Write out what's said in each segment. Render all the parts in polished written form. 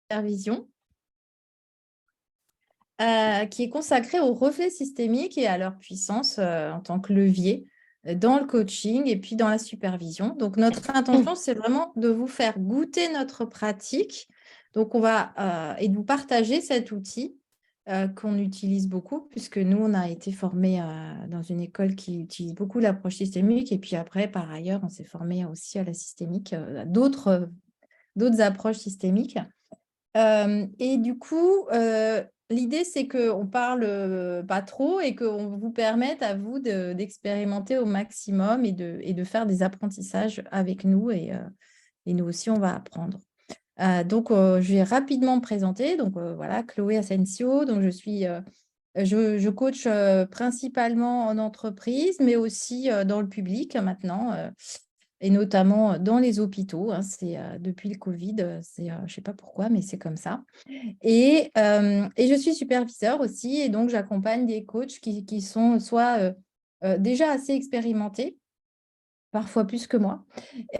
supervision qui est consacrée aux reflets systémiques et à leur puissance en tant que levier dans le coaching et puis dans la supervision. Donc, notre intention, c'est vraiment de vous faire goûter notre pratique. Donc, on va et de vous partager cet outil qu'on utilise beaucoup, puisque nous, on a été formés dans une école qui utilise beaucoup l'approche systémique. Et puis après, par ailleurs, on s'est formé aussi à la systémique, à d'autres approches systémiques. Et du coup, l'idée, c'est qu'on ne parle pas trop et qu'on vous permette à vous d'expérimenter au maximum et de faire des apprentissages avec nous. Et nous aussi, on va apprendre. Donc, je vais rapidement me présenter. Donc, voilà, Chloé Asensio. Donc, je coach principalement en entreprise, mais aussi dans le public maintenant, et notamment dans les hôpitaux. Hein. C'est depuis le Covid, je ne sais pas pourquoi, mais c'est comme ça. Et je suis superviseur aussi, et donc j'accompagne des coachs qui sont soit déjà assez expérimentés, parfois plus que moi,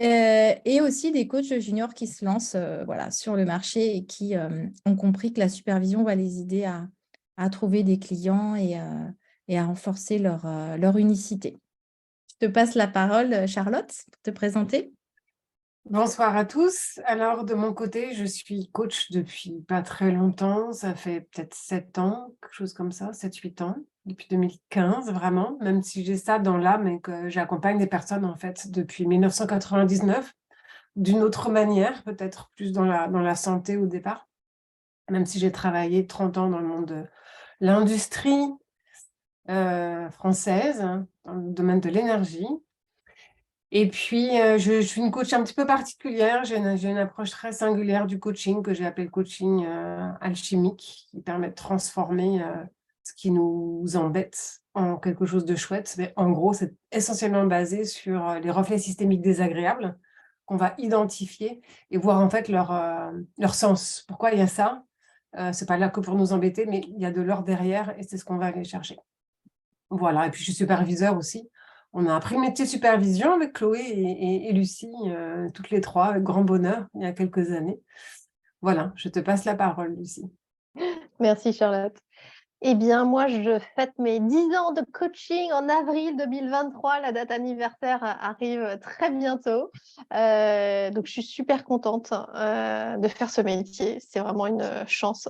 et aussi des coachs juniors qui se lancent voilà, sur le marché et qui ont compris que la supervision va les aider à trouver des clients et à renforcer leur unicité. Je te passe la parole, Charlotte, pour te présenter. Bonsoir à tous. Alors, de mon côté, je suis coach depuis pas très longtemps. Ça fait peut-être 7 ans, quelque chose comme ça, 7-8 ans, depuis 2015, vraiment, même si j'ai ça dans l'âme et que j'accompagne des personnes, en fait, depuis 1999, d'une autre manière, peut-être plus dans la santé au départ, même si j'ai travaillé 30 ans dans le monde de l'industrie française, hein, dans le domaine de l'énergie. Et puis, je suis une coach un petit peu particulière. J'ai une approche très singulière du coaching que j'ai appelé le coaching alchimique, qui permet de transformer ce qui nous embête en quelque chose de chouette. Mais en gros, c'est essentiellement basé sur les reflets systémiques désagréables qu'on va identifier et voir en fait leur sens. Pourquoi il y a ça? C'est pas là que pour nous embêter, mais il y a de l'or derrière et c'est ce qu'on va aller chercher. Voilà, et puis je suis superviseur aussi. On a appris le métier de supervision avec Chloé et Lucie, toutes les trois, avec grand bonheur, il y a quelques années. Voilà, je te passe la parole, Lucie. Merci, Charlotte. Eh bien, moi, je fête mes 10 ans de coaching en avril 2023. La date anniversaire arrive très bientôt. Donc, je suis super contente de faire ce métier. C'est vraiment une chance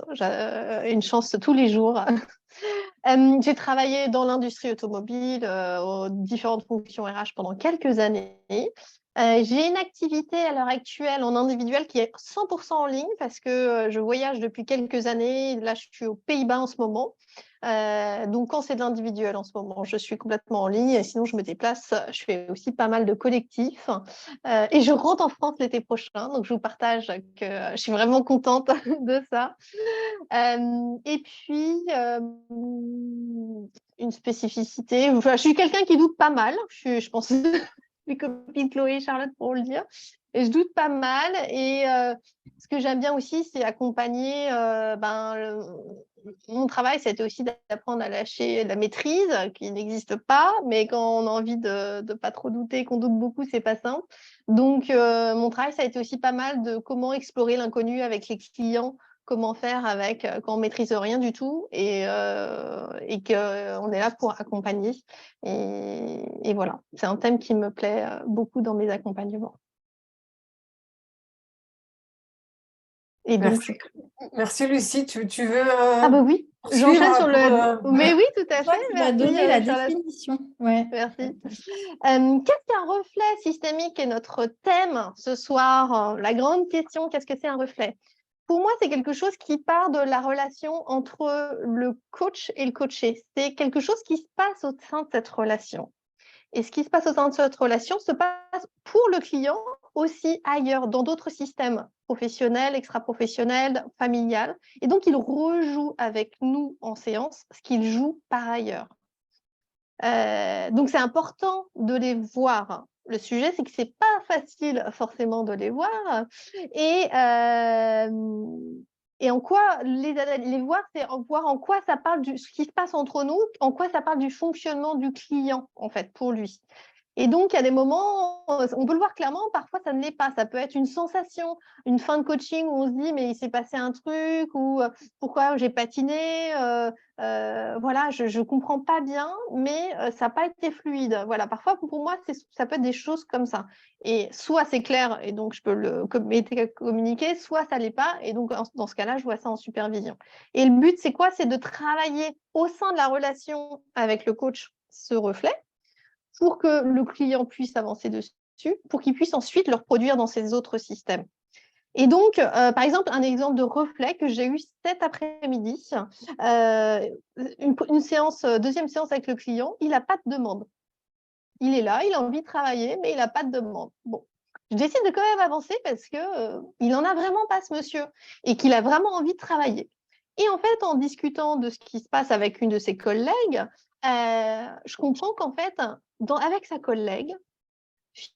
tous les jours. J'ai travaillé dans l'industrie automobile, aux différentes fonctions RH pendant quelques années. J'ai une activité à l'heure actuelle en individuel qui est 100% en ligne parce que je voyage depuis quelques années. Là, je suis aux Pays-Bas en ce moment. Donc, quand c'est de l'individuel en ce moment, je suis complètement en ligne. Et sinon, je me déplace. Je fais aussi pas mal de collectifs. Et je rentre en France l'été prochain. Donc, je vous partage que je suis vraiment contente de ça. Et puis, une spécificité. Enfin, je suis quelqu'un qui doute pas mal. Je pense mes copines Chloé et Charlotte pourront le dire. Et je doute pas mal. Et ce que j'aime bien aussi, c'est accompagner. Mon travail, c'était aussi d'apprendre à lâcher la maîtrise, qui n'existe pas. Mais quand on a envie de ne pas trop douter, qu'on doute beaucoup, c'est pas simple. Donc, mon travail, ça a été aussi pas mal de comment explorer l'inconnu avec les clients, comment faire avec quand on ne maîtrise rien du tout et qu'on est là pour accompagner. Et voilà, c'est un thème qui me plaît beaucoup dans mes accompagnements. Et donc, Merci Lucie. Tu veux ah bah oui, j'enchaîne sur le... Mais oui, tout à fait. Tu vas donner la définition. Ouais. Merci. Qu'est-ce qu'un reflet systémique est notre thème ce soir? La grande question, qu'est-ce que c'est un reflet? Pour moi, c'est quelque chose qui part de la relation entre le coach et le coaché. C'est quelque chose qui se passe au sein de cette relation. Et ce qui se passe au sein de cette relation se passe pour le client aussi ailleurs, dans d'autres systèmes professionnels, extra-professionnels, familiales. Et donc, il rejoue avec nous en séance ce qu'il joue par ailleurs. Donc, c'est important de les voir. Le sujet, c'est que ce n'est pas facile forcément de les voir. Et en quoi les voir, c'est voir en quoi ça parle de ce qui se passe entre nous, en quoi ça parle du fonctionnement du client, en fait, pour lui. Et donc, il y a des moments, on peut le voir clairement, parfois ça ne l'est pas. Ça peut être une sensation, une fin de coaching où on se dit, mais il s'est passé un truc, ou pourquoi j'ai patiné, voilà, je ne comprends pas bien, mais ça n'a pas été fluide. Voilà, parfois pour moi, ça peut être des choses comme ça. Et soit c'est clair, et donc je peux le communiquer, soit ça ne l'est pas, et donc dans ce cas-là, je vois ça en supervision. Et le but, c'est quoi? C'est de travailler au sein de la relation avec le coach, ce reflet, pour que le client puisse avancer dessus, pour qu'il puisse ensuite le reproduire dans ses autres systèmes. Et donc, par exemple, un exemple de reflet que j'ai eu cet après-midi, une séance, deuxième séance avec le client, il n'a pas de demande. Il est là, il a envie de travailler, mais il n'a pas de demande. Bon, je décide de quand même avancer parce qu'il n'en a vraiment pas, ce monsieur, et qu'il a vraiment envie de travailler. Et en fait, en discutant de ce qui se passe avec une de ses collègues, je comprends qu'en fait, avec sa collègue,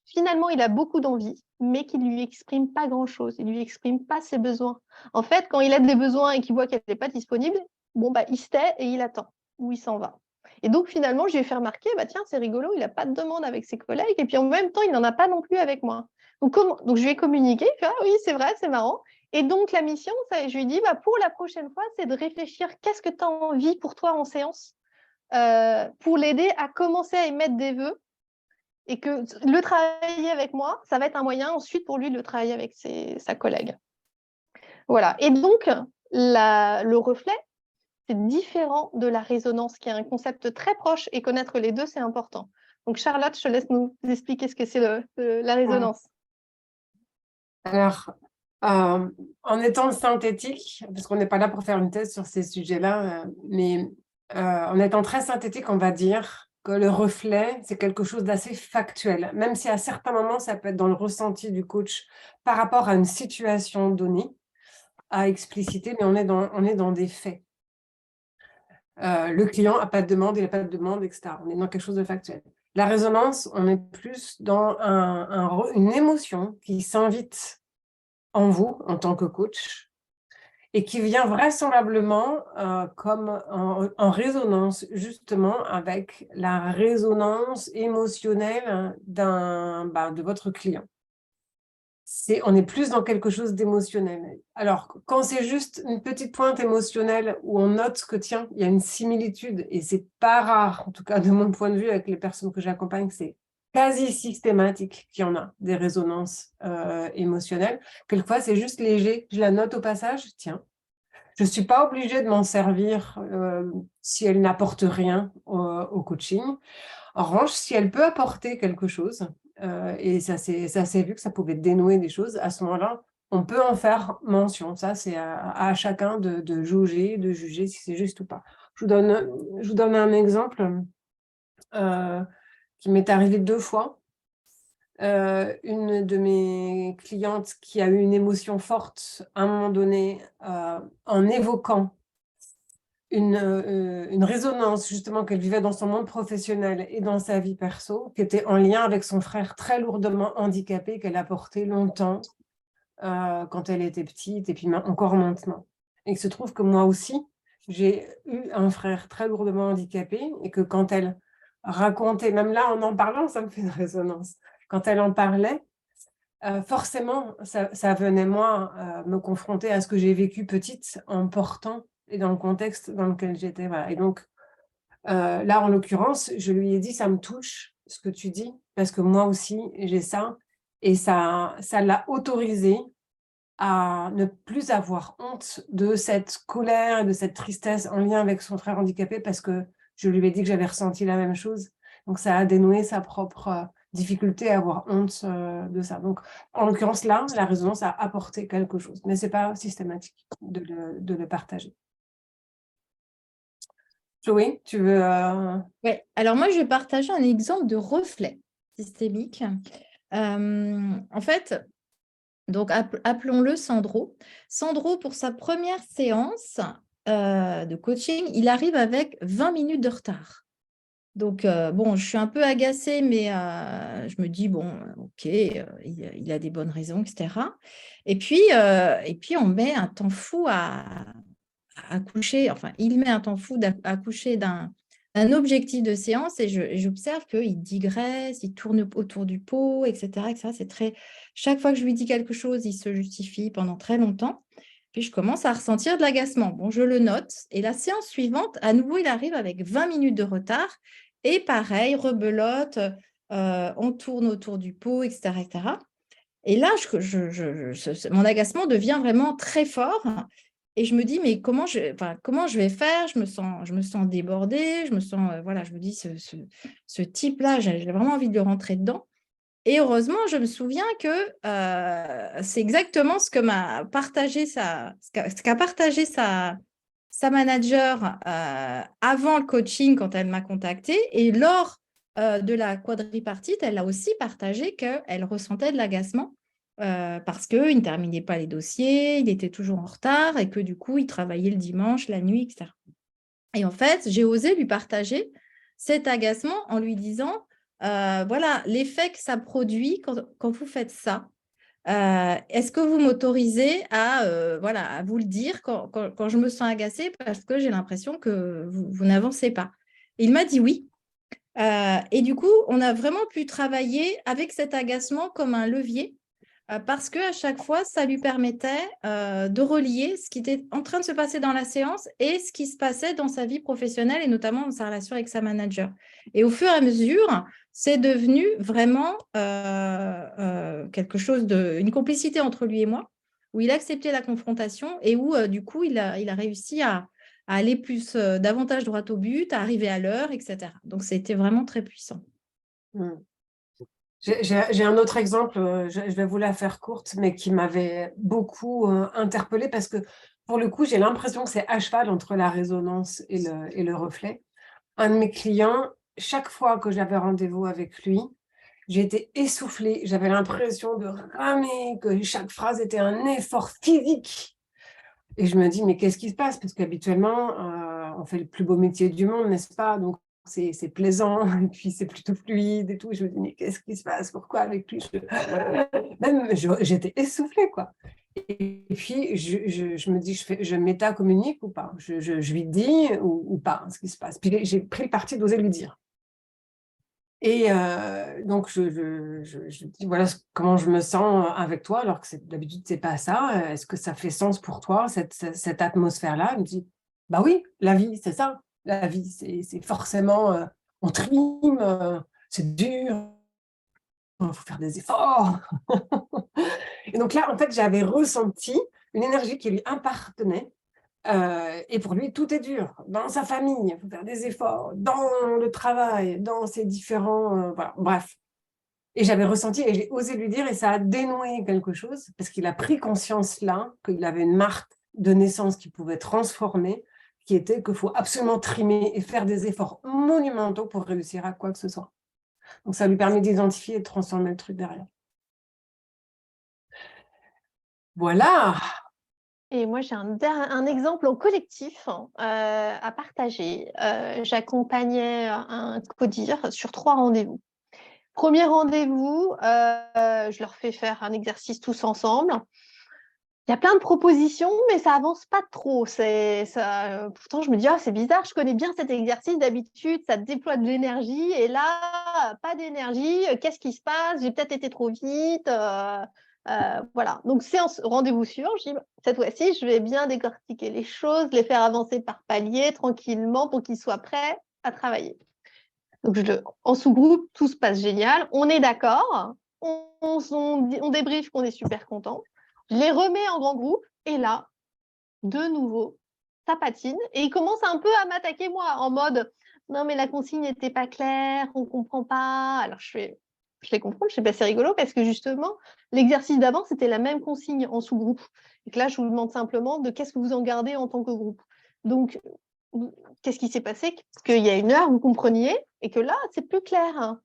finalement, il a beaucoup d'envie, mais qu'il ne lui exprime pas grand-chose. Il ne lui exprime pas ses besoins. En fait, quand il a des besoins et qu'il voit qu'elle n'est pas disponible, bon, bah, il se tait et il attend, ou il s'en va. Et donc, finalement, je lui ai fait remarquer, bah, tiens, c'est rigolo, il n'a pas de demande avec ses collègues, et puis en même temps, il n'en a pas non plus avec moi. Donc, je lui ai communiqué, il fait, ah oui, c'est vrai, c'est marrant. Et donc, la mission, je lui ai dit, bah, pour la prochaine fois, c'est de réfléchir, qu'est-ce que tu as envie pour toi en séance, pour l'aider à commencer à émettre des vœux, et que le travailler avec moi, ça va être un moyen ensuite pour lui de le travailler avec sa collègue. Voilà. Et donc, le reflet, c'est différent de la résonance, qui est un concept très proche, et connaître les deux, c'est important. Donc, Charlotte, je te laisse nous expliquer ce que c'est la résonance. Alors, en étant synthétique, parce qu'on n'est pas là pour faire une thèse sur ces sujets-là, mais en étant très synthétique, on va dire que le reflet, c'est quelque chose d'assez factuel, même si à certains moments, ça peut être dans le ressenti du coach par rapport à une situation donnée, à expliciter, mais on est dans des faits. Le client n'a pas de demande, il n'a pas de demande, etc. On est dans quelque chose de factuel. La résonance, on est plus dans une émotion qui s'invite en vous, en tant que coach, et qui vient vraisemblablement comme en résonance justement avec la résonance émotionnelle de votre client. On est plus dans quelque chose d'émotionnel. Alors, quand c'est juste une petite pointe émotionnelle où on note que, tiens, il y a une similitude, et c'est pas rare, en tout cas de mon point de vue avec les personnes que j'accompagne, c'est quasi systématique qu'il y en a des résonances émotionnelles. Quelquefois, c'est juste léger. Je la note au passage, tiens, je ne suis pas obligée de m'en servir si elle n'apporte rien au coaching. En revanche, si elle peut apporter quelque chose, et ça s'est vu que ça pouvait dénouer des choses, à ce moment-là, on peut en faire mention. Ça, c'est à chacun de jauger, de juger si c'est juste ou pas. Je vous donne un exemple qui m'est arrivé 2 fois. Une de mes clientes qui a eu une émotion forte à un moment donné en évoquant une résonance justement qu'elle vivait dans son monde professionnel et dans sa vie perso, qui était en lien avec son frère très lourdement handicapé qu'elle a porté longtemps quand elle était petite et puis encore maintenant. Et il se trouve que moi aussi, j'ai eu un frère très lourdement handicapé et que quand elle racontait, même là en parlant, ça me fait une résonance. Quand elle en parlait, forcément, ça venait moi me confronter à ce que j'ai vécu petite en portant et dans le contexte dans lequel j'étais. Voilà. Et donc, là, en l'occurrence, je lui ai dit, ça me touche ce que tu dis, parce que moi aussi, j'ai ça. Et ça l'a autorisé à ne plus avoir honte de cette colère et de cette tristesse en lien avec son frère handicapé, parce que je lui ai dit que j'avais ressenti la même chose. Donc, ça a dénoué sa propre difficulté à avoir honte de ça. Donc, en l'occurrence, là, la résonance a apporté quelque chose, mais ce n'est pas systématique de le partager. Chloé, tu veux… Oui, alors moi, je vais partager un exemple de reflet systémique. En fait, donc appelons-le Sandro. Sandro, pour sa première séance de coaching, il arrive avec 20 minutes de retard. Donc, bon, je suis un peu agacée, mais je me dis, bon, ok, il a des bonnes raisons, etc. Et puis, on met un temps fou à coucher, enfin, il met un temps fou à coucher d'un un objectif de séance et j'observe qu'il digresse, il tourne autour du pot, etc. etc. C'est très... Chaque fois que je lui dis quelque chose, il se justifie pendant très longtemps. Puis je commence à ressentir de l'agacement. Bon, je le note. Et la séance suivante, à nouveau, il arrive avec 20 minutes de retard. Et pareil, rebelote, on tourne autour du pot, etc. etc. Et là, mon agacement devient vraiment très fort. Et je me dis, mais comment je vais faire? Je me sens débordée. Voilà, je me dis, ce type-là, j'ai vraiment envie de le rentrer dedans. Et heureusement, je me souviens que c'est exactement ce qu'a partagé sa manager avant le coaching quand elle m'a contactée. Et lors de la quadripartite, elle a aussi partagé qu'elle ressentait de l'agacement parce qu'il ne terminait pas les dossiers, il était toujours en retard et que du coup, il travaillait le dimanche, la nuit, etc. Et en fait, j'ai osé lui partager cet agacement en lui disant, voilà, l'effet que ça produit quand vous faites ça. Est-ce que vous m'autorisez à vous le dire quand je me sens agacée parce que j'ai l'impression que vous n'avancez pas? Et il m'a dit oui. Et du coup, on a vraiment pu travailler avec cet agacement comme un levier parce qu'à chaque fois, ça lui permettait de relier ce qui était en train de se passer dans la séance et ce qui se passait dans sa vie professionnelle et notamment dans sa relation avec sa manager. Et au fur et à mesure, c'est devenu vraiment quelque chose une complicité entre lui et moi, où il acceptait la confrontation et où, du coup, il a réussi à aller davantage droit au but, à arriver à l'heure, etc. Donc, c'était vraiment très puissant. J'ai un autre exemple, je vais vous la faire courte, mais qui m'avait beaucoup interpellée parce que pour le coup, j'ai l'impression que c'est à cheval entre la résonance et le reflet. Un de mes clients, chaque fois que j'avais rendez-vous avec lui, j'étais essoufflée, j'avais l'impression de ramer, que chaque phrase était un effort physique. Et je me dis, mais qu'est-ce qui se passe? Parce qu'habituellement, on fait le plus beau métier du monde, n'est-ce pas? Donc, c'est plaisant, et puis c'est plutôt fluide et tout. Je me dis, mais qu'est-ce qui se passe? Pourquoi avec lui? J'étais essoufflée, quoi. Et puis, je me dis, je méta-communique ou pas? Je lui dis ou pas ce qui se passe. Puis j'ai pris le parti d'oser lui dire. Et donc, je dis, voilà comment je me sens avec toi, alors que d'habitude, c'est pas ça. Est-ce que ça fait sens pour toi, cette atmosphère-là? Il me dit, bah oui, la vie, c'est ça. La vie, c'est forcément, on trime, c'est dur, il faut faire des efforts. Et donc là, en fait, j'avais ressenti une énergie qui lui appartenait. Et pour lui, tout est dur. Dans sa famille, il faut faire des efforts. Dans le travail, dans ses différents... voilà, bref. Et j'avais ressenti, et j'ai osé lui dire, et ça a dénoué quelque chose, parce qu'il a pris conscience là, qu'il avait une marque de naissance qui pouvait transformer, qui était qu'il faut absolument trimer et faire des efforts monumentaux pour réussir à quoi que ce soit. Donc ça lui permet d'identifier et de transformer le truc derrière. Voilà. Et moi, j'ai un exemple en collectif à partager. J'accompagnais un codir sur 3 rendez-vous. Premier rendez-vous, je leur fais faire un exercice tous ensemble. Il y a plein de propositions, mais ça avance pas trop. Pourtant, je me dis, c'est bizarre, je connais bien cet exercice. D'habitude, ça déploie de l'énergie. Et là, pas d'énergie. Qu'est-ce qui se passe? J'ai peut-être été trop vite. Voilà. Donc, séance rendez-vous suivant. Je dis, cette fois-ci, je vais bien décortiquer les choses, les faire avancer par palier, tranquillement, pour qu'ils soient prêts à travailler. Donc, en sous-groupe, tout se passe génial. On est d'accord. On débriefe qu'on est super content. Je les remets en grand groupe et là, de nouveau, ça patine et ils commencent un peu à m'attaquer moi en mode non mais la consigne n'était pas claire, on ne comprend pas. Alors je les comprends, je sais pas, c'est rigolo parce que justement l'exercice d'avant c'était la même consigne en sous-groupe et que là je vous demande simplement de qu'est-ce que vous en gardez en tant que groupe. Donc qu'est-ce qui s'est passé? Parce qu'il y a une heure vous compreniez et que là c'est plus clair.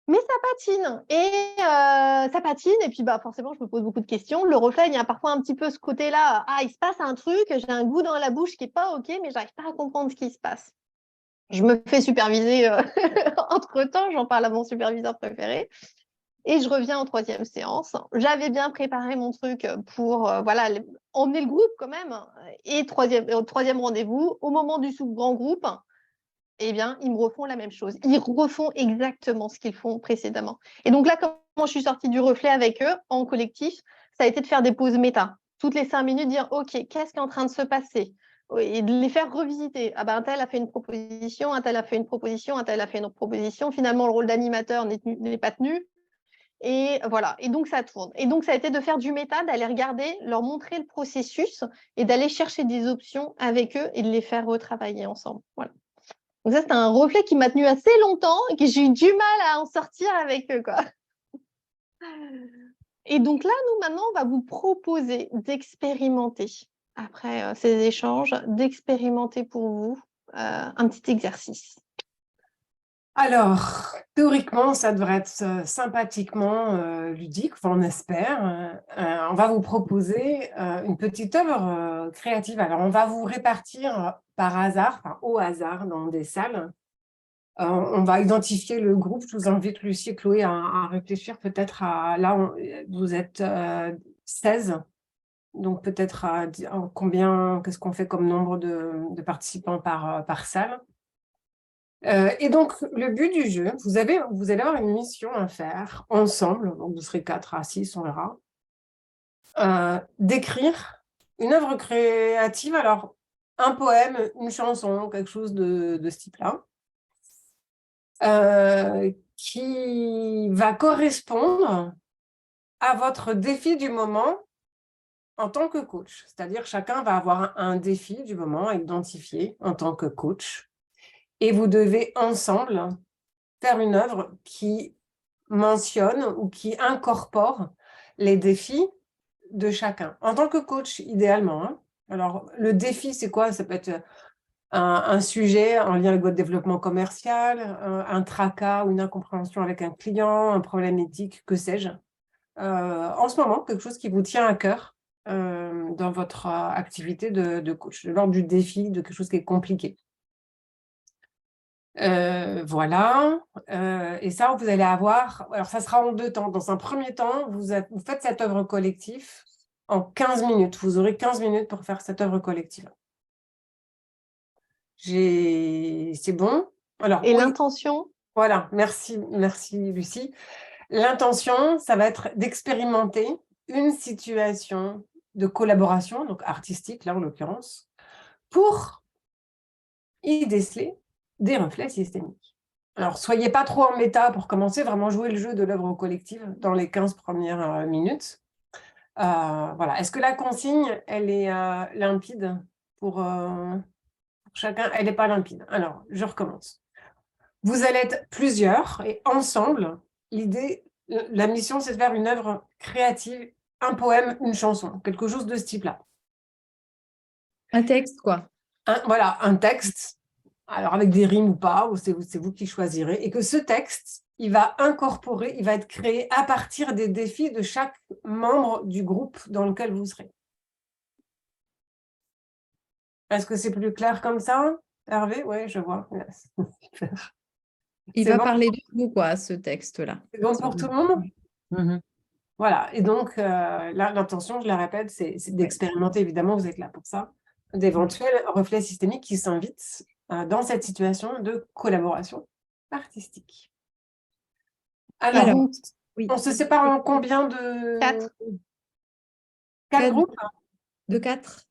Mais ça patine et puis forcément je me pose beaucoup de questions. Le reflet, il y a parfois un petit peu ce côté-là, il se passe un truc, j'ai un goût dans la bouche qui n'est pas OK, mais j'arrive pas à comprendre ce qui se passe. Je me fais superviser entre-temps, j'en parle à mon superviseur préféré et je reviens en 3e séance. J'avais bien préparé mon truc pour emmener le groupe quand même et au 3e rendez-vous, au moment du grand groupe, eh bien, ils me refont la même chose. Ils refont exactement ce qu'ils font précédemment. Et donc là, comment je suis sortie du reflet avec eux en collectif, ça a été de faire des pauses méta. Toutes les 5 minutes, dire OK, qu'est-ce qui est en train de se passer? Et de les faire revisiter. Ah ben, un tel a fait une proposition, un tel a fait une proposition, un tel a fait une autre proposition. Finalement, le rôle d'animateur n'est pas tenu. Et voilà. Et donc, ça tourne. Et donc, ça a été de faire du méta, d'aller regarder, leur montrer le processus et d'aller chercher des options avec eux et de les faire retravailler ensemble. Voilà. Donc ça, c'était un reflet qui m'a tenu assez longtemps et que j'ai eu du mal à en sortir avec eux, quoi. Et donc là, nous, maintenant, on va vous proposer d'expérimenter, après ces échanges, d'expérimenter pour vous un petit exercice. Alors, théoriquement, ça devrait être sympathiquement ludique, enfin, on espère. On va vous proposer une petite œuvre créative. Alors, on va vous répartir par hasard, enfin, au hasard, dans des salles. On va identifier le groupe. Je vous invite, Lucie et Chloé, à réfléchir peut-être à… Là, vous êtes 16, donc peut-être à combien, qu'est-ce qu'on fait comme nombre de participants par salle. Et donc, le but du jeu, vous allez avoir une mission à faire ensemble, donc vous serez 4 à 6, on verra, d'écrire une œuvre créative, alors un poème, une chanson, quelque chose de ce type-là, qui va correspondre à votre défi du moment en tant que coach. C'est-à-dire chacun va avoir un défi du moment à identifier en tant que coach. Et vous devez ensemble faire une œuvre qui mentionne ou qui incorpore les défis de chacun. En tant que coach, idéalement. Hein. Alors, le défi, c'est quoi? Ça peut être un sujet en lien avec votre développement commercial, un tracas ou une incompréhension avec un client, un problème éthique, que sais-je. En ce moment, quelque chose qui vous tient à cœur dans votre activité de coach, de l'ordre du défi, de quelque chose qui est compliqué. Voilà. Et ça, vous allez avoir… Alors, ça sera en 2 temps. Dans un premier temps, vous faites cette œuvre collective en 15 minutes. Vous aurez 15 minutes pour faire cette œuvre collective. C'est bon? Alors, Et oui, l'intention? voilà. Merci, Lucie. L'intention, ça va être d'expérimenter une situation de collaboration, donc artistique, là en l'occurrence, pour y déceler des reflets systémiques. Alors, soyez pas trop en méta pour commencer, vraiment jouer le jeu de l'œuvre collective dans les 15 premières minutes. Voilà. Est-ce que la consigne, elle est limpide pour chacun? Elle n'est pas limpide. Alors, je recommence. Vous allez être plusieurs et ensemble, la mission, c'est de faire une œuvre créative, un poème, une chanson, quelque chose de ce type-là. Un texte, quoi. Voilà, un texte, alors avec des rimes ou pas, ou c'est vous qui choisirez, et que ce texte, il va être créé à partir des défis de chaque membre du groupe dans lequel vous serez. Est-ce que c'est plus clair comme ça, Hervé? Oui, je vois. Super. Il C'est va bon, parler de vous, quoi, ce texte-là. c'est bon pour tout le monde? Voilà, et donc l'intention, je la répète, c'est d'expérimenter, évidemment, vous êtes là pour ça, d'éventuels reflets systémiques qui s'invitent dans cette situation de collaboration artistique. Alors, oui. on se sépare en combien de… 4. 4 groupes? De 4.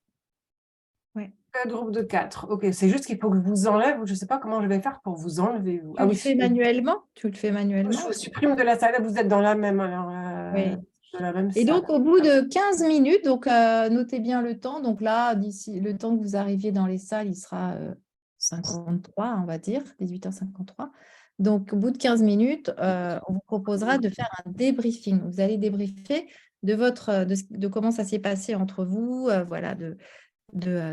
4 groupes de 4. Ok, c'est juste qu'il faut que je vous enlève, je ne sais pas comment je vais faire pour vous enlever. Tu le fais manuellement? Tu le fais manuellement? Je vous supprime de la salle, vous êtes dans la même, alors, Oui. de la même Et salle. donc, au bout de 15 minutes, donc notez bien le temps. Donc là, d'ici le temps que vous arriviez dans les salles, il sera 53, on va dire, 18h53. Donc, au bout de 15 minutes, on vous proposera de faire un débriefing. Vous allez débriefer de comment ça s'est passé entre vous, voilà, de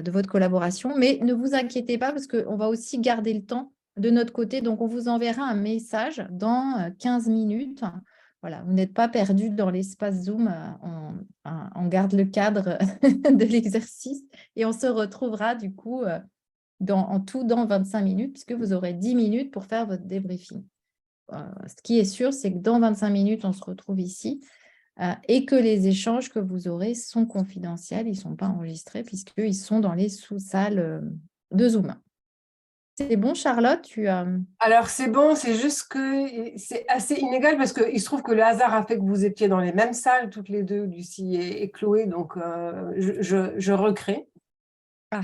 votre collaboration. Mais ne vous inquiétez pas parce qu'on va aussi garder le temps de notre côté. Donc, on vous enverra un message dans 15 minutes. Voilà, vous n'êtes pas perdu dans l'espace Zoom. On garde le cadre de l'exercice et on se retrouvera du coup en tout dans 25 minutes puisque vous aurez 10 minutes pour faire votre débriefing. Ce qui est sûr, c'est que dans 25 minutes, on se retrouve ici et que les échanges que vous aurez sont confidentiels. Ils ne sont pas enregistrés puisqu'ils sont dans les sous-salles de Zoom. C'est bon, Charlotte, tu as… Alors, c'est bon, c'est juste que c'est assez inégal parce qu'il se trouve que le hasard a fait que vous étiez dans les mêmes salles, toutes les deux, Lucie et Chloé. Donc, je recrée. Ah.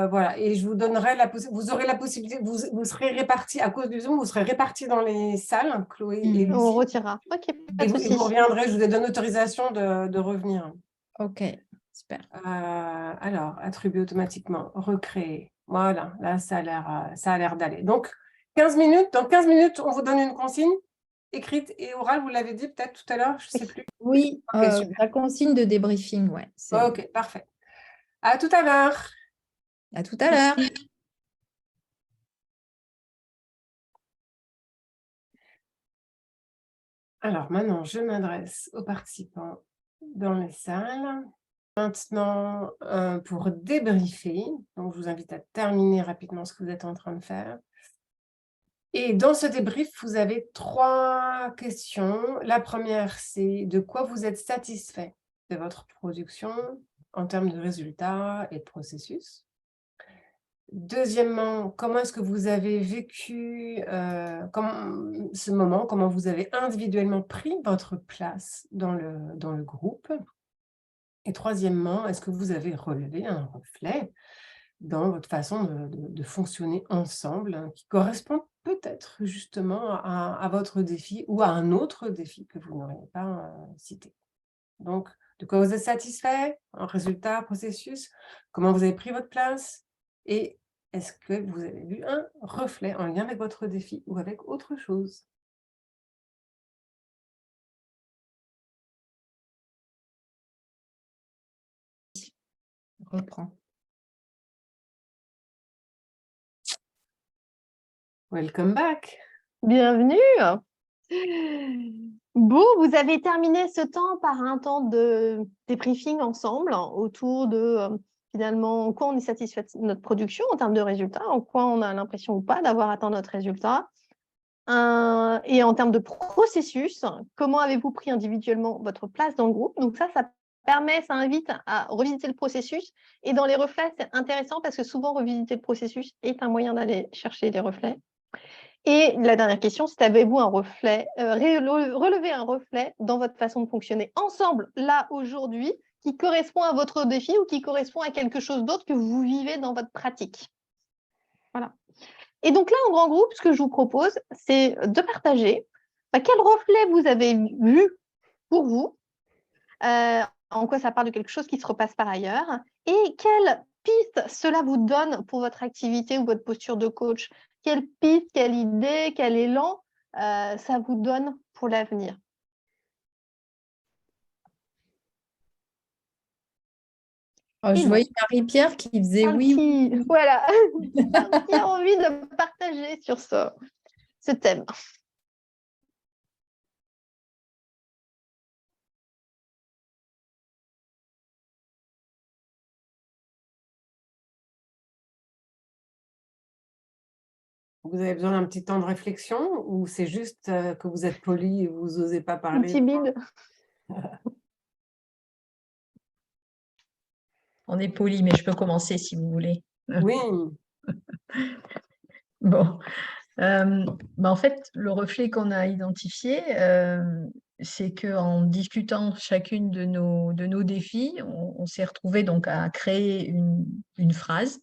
Voilà. Et je vous donnerai vous aurez la possibilité, vous serez répartis, à cause du Zoom, vous serez répartis dans les salles, Chloé et Lucie. On retirera. Ok, pas Et de vous souci. reviendrez, je vous donne autorisation de revenir. Ok, super. Alors, attribuer automatiquement, recréer. Voilà, là, ça a l'air d'aller. Donc, 15 minutes. Dans 15 minutes, on vous donne une consigne écrite et orale. Vous l'avez dit peut-être tout à l'heure, je ne sais plus. Oui, Ok, super. la consigne de débriefing, ouais. Ok, parfait. À tout à l'heure. À tout à l'heure. Alors, maintenant, je m'adresse aux participants dans les salles. Maintenant, pour débriefer, donc je vous invite à terminer rapidement ce que vous êtes en train de faire. Et dans ce débrief, vous avez 3 questions. La première, c'est de quoi vous êtes satisfait de votre production en termes de résultats et de processus. Deuxièmement, comment est-ce que vous avez vécu ce moment, comment vous avez individuellement pris votre place dans le groupe. Et troisièmement, est-ce que vous avez relevé un reflet dans votre façon de fonctionner ensemble, hein, qui correspond peut-être justement à votre défi ou à un autre défi que vous n'auriez pas cité. Donc, de quoi vous êtes satisfait, un résultat, processus, comment vous avez pris votre place et est-ce que vous avez vu un reflet en lien avec votre défi ou avec autre chose? Reprends. Welcome back. Bienvenue. Bon, vous avez terminé ce temps par un temps de débriefing ensemble autour de finalement en quoi on est satisfait de notre production en termes de résultats, en quoi on a l'impression ou pas d'avoir atteint notre résultat. Et en termes de processus, comment avez-vous pris individuellement votre place dans le groupe? Donc ça permet, ça invite à revisiter le processus. Et dans les reflets, c'est intéressant parce que souvent, revisiter le processus est un moyen d'aller chercher les reflets. Et la dernière question, c'est avez-vous un reflet, relevé un reflet dans votre façon de fonctionner ensemble, là, aujourd'hui, qui correspond à votre défi ou qui correspond à quelque chose d'autre que vous vivez dans votre pratique? Voilà. Et donc là, en grand groupe, ce que je vous propose, c'est de partager quel reflet vous avez vu pour vous, en quoi ça parle de quelque chose qui se repasse par ailleurs, et quelle piste cela vous donne pour votre activité ou votre posture de coach. Quelle piste, quelle idée, quel élan ça vous donne pour l'avenir. Oh, je voyais Marie-Pierre qui faisait oui. Voilà, qui a envie de partager sur ce thème. Vous avez besoin d'un petit temps de réflexion ou c'est juste que vous êtes poli et vous n'osez pas parler? Timide. On est poli, mais je peux commencer si vous voulez. Oui. Bon. En fait, le reflet qu'on a identifié, c'est qu'en discutant chacune de nos défis, on s'est retrouvé donc à créer une phrase.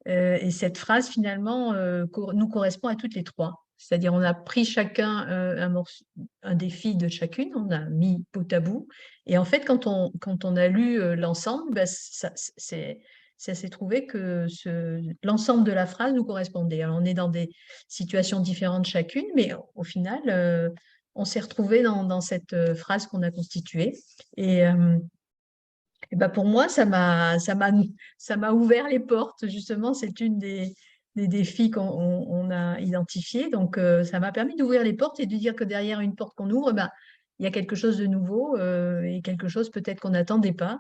Et cette phrase, finalement, nous correspond à toutes les 3. C'est-à-dire, on a pris chacun un défi de chacune, on a mis bout à bout. Et en fait, quand on a lu l'ensemble, ça s'est trouvé que l'ensemble de la phrase nous correspondait. Alors, on est dans des situations différentes chacune, mais au final, on s'est retrouvé dans cette phrase qu'on a constituée. Et pour moi, ça m'a ouvert les portes. Justement, c'est une des défis qu'on a identifiés. Donc, ça m'a permis d'ouvrir les portes et de dire que derrière une porte qu'on ouvre, il y a quelque chose de nouveau et quelque chose peut-être qu'on n'attendait pas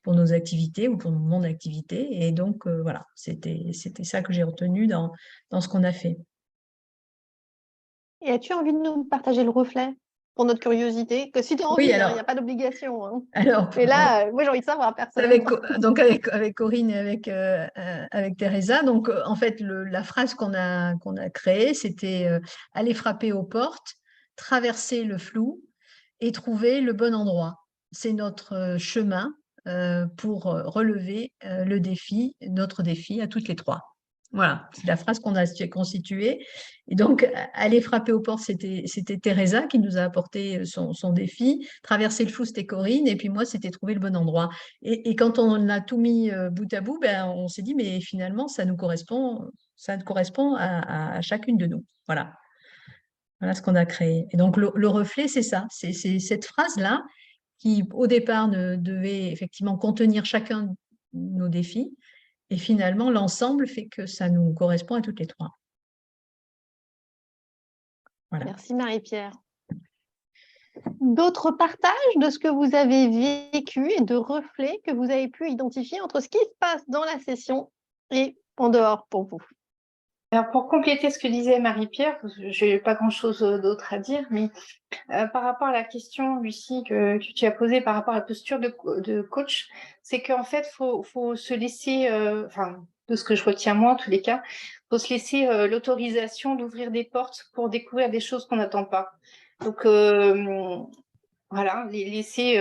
pour nos activités ou pour mon activité. Et donc, voilà, c'était ça que j'ai retenu dans ce qu'on a fait. Et as-tu envie de nous partager le reflet pour notre curiosité, que si tu as envie, Oui, il n'y alors, a pas d'obligation. Hein. alors, Mais là, moi, j'ai envie de savoir, avec, personnellement. donc avec Corinne et avec Teresa, donc en fait, la phrase qu'on a créée, c'était aller frapper aux portes, traverser le flou et trouver le bon endroit. C'est notre chemin pour relever notre défi à toutes les trois. Voilà, c'est la phrase qu'on a constituée. Et donc, aller frapper aux portes, c'était Teresa qui nous a apporté son défi. Traverser le flou, c'était Corinne. Et puis moi, c'était trouver le bon endroit. Et quand on a tout mis bout à bout, ben, on s'est dit, mais finalement, ça correspond à chacune de nous. Voilà. Voilà ce qu'on a créé. Et donc, le reflet, c'est ça. C'est cette phrase-là qui, au départ, ne devait effectivement contenir chacun de nos défis. Et finalement, l'ensemble fait que ça nous correspond à toutes les trois. Voilà. Merci Marie-Pierre. D'autres partages de ce que vous avez vécu et de reflets que vous avez pu identifier entre ce qui se passe dans la session et en dehors pour vous? Alors, pour compléter ce que disait Marie-Pierre, je n'ai pas grand-chose d'autre à dire, mais par rapport à la question, Lucie, que tu as posée par rapport à la posture de coach, c'est qu'en fait, faut se laisser, enfin, de ce que je retiens moi en tous les cas, faut se laisser l'autorisation d'ouvrir des portes pour découvrir des choses qu'on n'attend pas. Donc, voilà, les laisser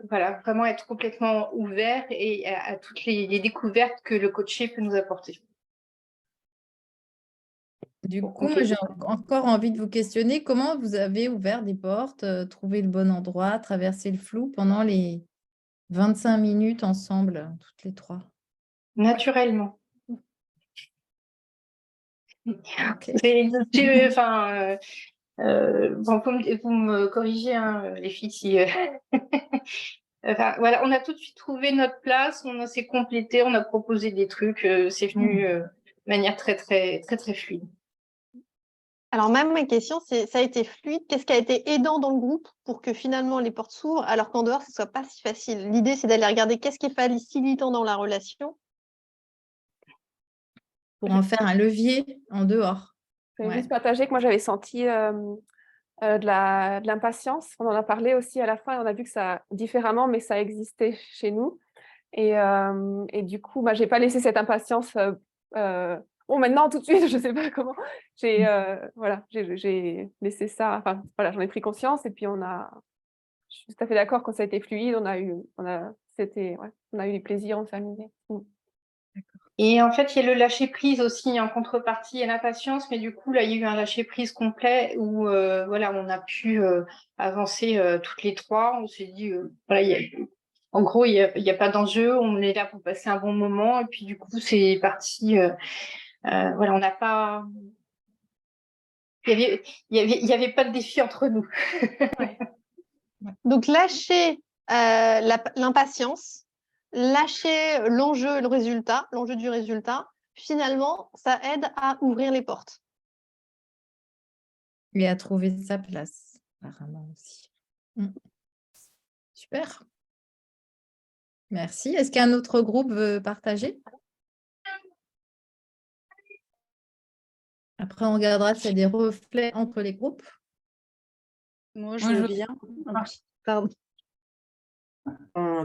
voilà, vraiment être complètement ouvert et à toutes les découvertes que le coaché peut nous apporter. Du Pour coup, moi, compléter. j'ai encore envie de vous questionner comment vous avez ouvert des portes, trouvé le bon endroit, traversé le flou pendant les 25 minutes ensemble, toutes les trois. Naturellement. Ok. Enfin, bon, vous me corrigez, hein, les filles, si. Enfin, voilà, on a tout de suite trouvé notre place, on s'est complété, on a proposé des trucs, c'est venu de manière très, très, très, très fluide. Alors, même ma question, c'est ça a été fluide. Qu'est-ce qui a été aidant dans le groupe pour que finalement les portes s'ouvrent, alors qu'en dehors, ce ne soit pas si facile? L'idée, c'est d'aller regarder qu'est-ce qui est facilitant dans la relation. Pour en faire un levier en dehors. Je vais Ouais. juste partager que moi, j'avais senti de l'impatience. On en a parlé aussi à la fin et on a vu que ça, différemment, mais ça existait chez nous. Et du coup, je n'ai pas laissé cette impatience. Bon, maintenant, tout de suite, je ne sais pas comment. Voilà, j'ai laissé ça. Enfin, voilà, j'en ai pris conscience et puis je suis tout à fait d'accord quand ça a été fluide. On a eu du plaisir, on s'est amusé. Et en fait, il y a le lâcher-prise aussi en contrepartie, il y a l'impatience, mais du coup, là, il y a eu un lâcher-prise complet où voilà, on a pu avancer toutes les trois. On s'est dit, voilà, en gros, il y a pas d'enjeu, on est là pour passer un bon moment, et puis du coup, c'est parti. Voilà, on n'a pas. Il y avait pas de défi entre nous. Ouais. Donc, lâcher l'impatience, lâcher l'enjeu du résultat, finalement, ça aide à ouvrir les portes. Et à trouver sa place, apparemment aussi. Super. Merci. Est-ce qu'un autre groupe veut partager? Après, on regardera s'il y a des reflets entre les groupes. Moi, je veux bien. Pardon.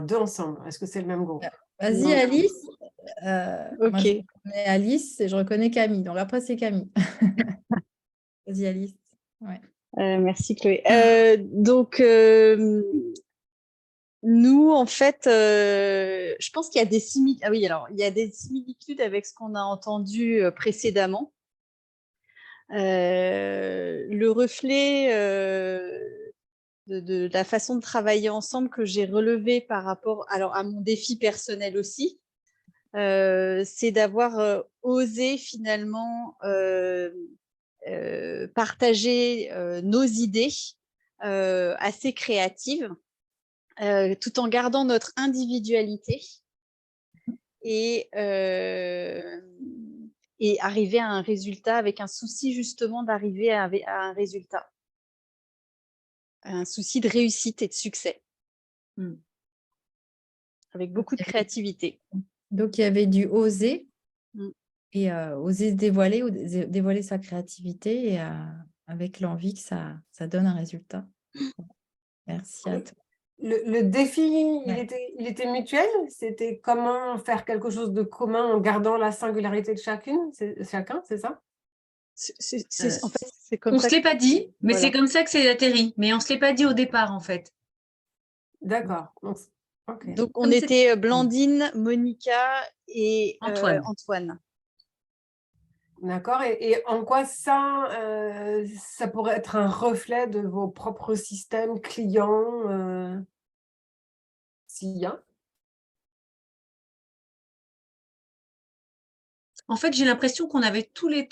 Deux ensemble. Est-ce que c'est le même groupe? Vas-y, Non. Alice. Moi, Ok. je reconnais Alice et je reconnais Camille. Donc après, c'est Camille. Vas-y, Alice. Ouais. Merci Chloé. Donc, nous, en fait, je pense qu'il y a des il y a des similitudes avec ce qu'on a entendu précédemment. Le reflet de la façon de travailler ensemble que j'ai relevé par rapport à mon défi personnel aussi, c'est d'avoir osé finalement partager nos idées assez créatives, tout en gardant notre individualité et arriver à un résultat avec un souci justement d'arriver à un résultat, un souci de réussite et de succès, avec beaucoup de créativité. Donc, il y avait du oser Mm. et oser se dévoiler, ou dévoiler sa créativité et avec l'envie que ça donne un résultat. Merci à toi. Le défi, Ouais. il était mutuel? C'était comment faire quelque chose de commun en gardant la singularité de chacun, c'est ça? En fait, c'est comme On ça se l'est pas dit, mais voilà. c'est comme ça que c'est atterri. Mais on se l'est pas dit au départ, en fait. D'accord. Ok. Donc, on Comme était Blandine, Monica et Antoine. Antoine. D'accord. Et en quoi ça pourrait être un reflet de vos propres systèmes clients, s'il y a? En fait, j'ai l'impression qu'on avait tous les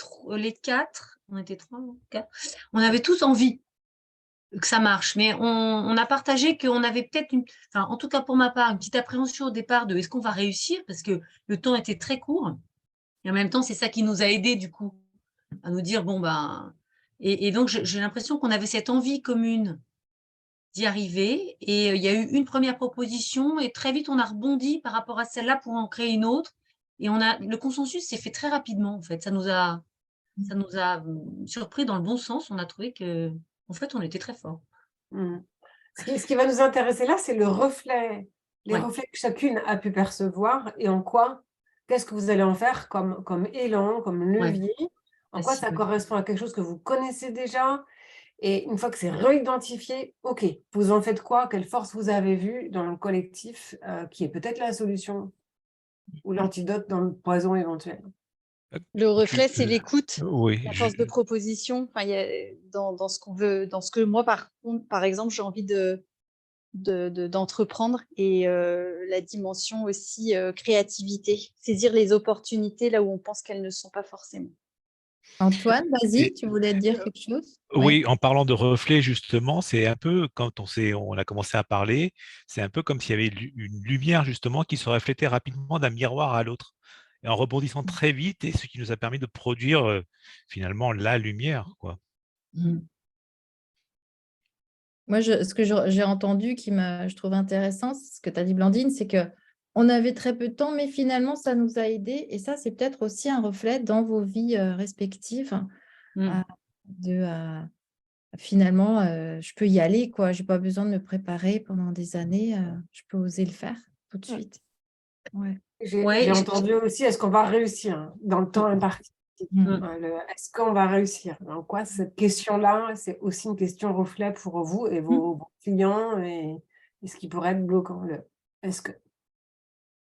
quatre, on était trois, non, quatre, on avait tous envie que ça marche, mais on a partagé qu'on avait peut-être enfin, en tout cas pour ma part, une petite appréhension au départ de est-ce qu'on va réussir, parce que le temps était très court. Et en même temps, c'est ça qui nous a aidés, du coup, à nous dire, bon, ben, et donc, j'ai l'impression qu'on avait cette envie commune d'y arriver. Et il y a eu une première proposition et très vite, on a rebondi par rapport à celle-là pour en créer une autre. Et le consensus s'est fait très rapidement, en fait. Ça nous a surpris dans le bon sens. On a trouvé que, en fait, on était très forts. Ce qui va nous intéresser là, c'est les reflets Ouais. que chacune a pu percevoir et en quoi, qu'est-ce que vous allez en faire comme élan, comme levier, en quoi ça correspond à quelque chose que vous connaissez déjà. Et une fois que c'est réidentifié, ok, vous en faites quoi? Quelle force vous avez vue dans le collectif qui est peut-être la solution ou l'antidote dans le poison éventuel? Le reflet, c'est l'écoute, Oui, la force de proposition. Enfin, il y a, dans ce qu'on veut, dans ce que moi, par exemple, j'ai envie d'entreprendre et la dimension aussi créativité, saisir les opportunités là où on pense qu'elles ne sont pas forcément. Antoine, vas-y, Et- tu voulais dire quelque chose? oui, en parlant de reflet, justement, c'est un peu quand on a commencé à parler, c'est un peu comme s'il y avait une lumière, justement, qui se reflétait rapidement d'un miroir à l'autre. Et en rebondissant très vite, et ce qui nous a permis de produire finalement la lumière, quoi. Moi, ce que j'ai entendu je trouve intéressant, c'est ce que tu as dit, Blandine, c'est que on avait très peu de temps, mais finalement, ça nous a aidés. Et ça, c'est peut-être aussi un reflet dans vos vies respectives. Finalement, je peux y aller, quoi. Je n'ai pas besoin de me préparer pendant des années. Je peux oser le faire tout de suite. Ouais. J'ai entendu aussi, est-ce qu'on va réussir dans le temps imparti? Est-ce qu'on va réussir? En quoi cette question-là, c'est aussi une question reflet pour vous et vos clients et ce qui pourrait être bloquant. Est-ce que...